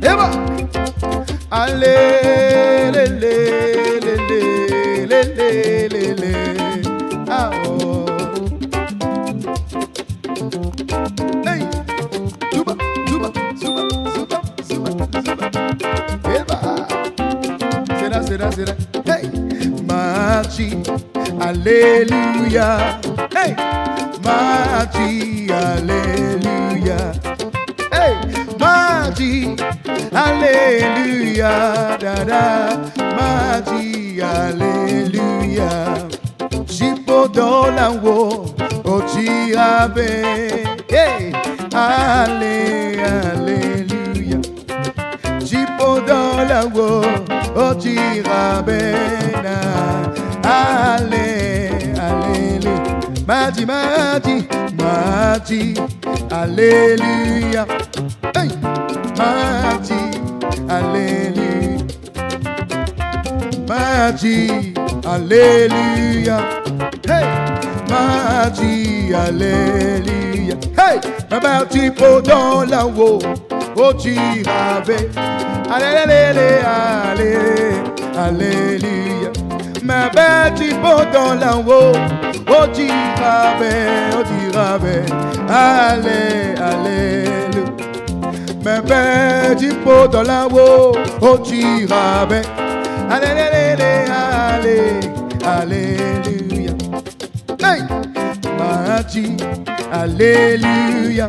Eba. Allez, le, le, le, le, le, le, le, le. Ah, oh. Hey. Zuba, zuba, zuba, zuba, zuba, zuba. Eba. Será. Hey. Marchi. Alléluia. Hey. Marchi. Alléluia. Hey. Marchi. Alléluia, dada, Marchi, Alléluia. Jipo dola wo, ochirabe, hey, Alléluia. Jipo dola wo, ochirabe, na, Alléluia. Marchi, Alléluia. Hey. Marchi, Alléluia. Marchi, Alléluia. Hey, Marchi, Alléluia. Hey, Marchi pour dans la wo, ochirabe. Alléluia. Marchi pour dans la wo, ochirabe. Alléluia. Mais ben du pot dans la wo, oh tirabe. Alléluia. Hey, Marchi, Alléluia.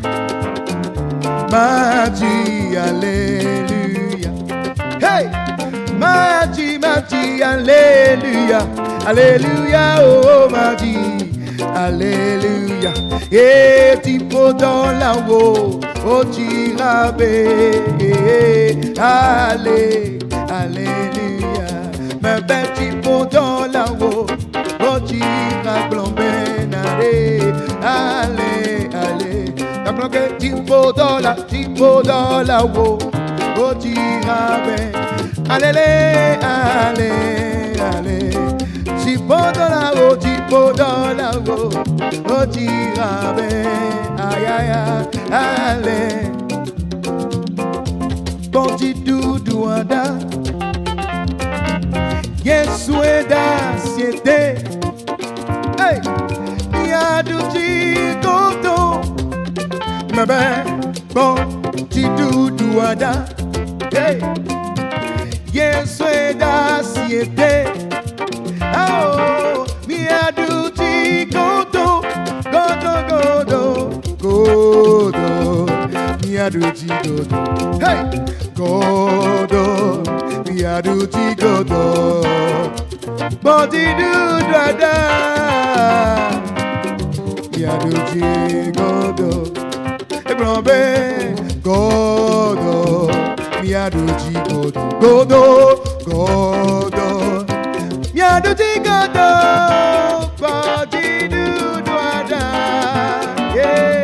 Marchi, Alléluia. Hey, Marchi, Alléluia. Alléluia, oh Marchi, Alléluia. Et du pot dans la wo. Oh tirabe, Alléluia. Me beti pour dans la wo, oh tirabe, Allez. La bloqué tipo dans la wo, oh tirabe, Allez. Tipo dans la wo, oh tirabe. Allez, bon doudou anda, Yesueda siete, hey, yadu chigoto, mebe, bon doudou anda, hey, Yesueda siete, oh, yadu chigoto, godo, miaduti godo, hey, godo, miaduti godo, body do dada, miaduti godo, ebrombe, godo, miaduti godo, miaduti godo, body do dada, yeah.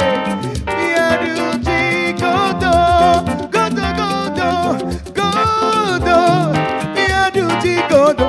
Godo,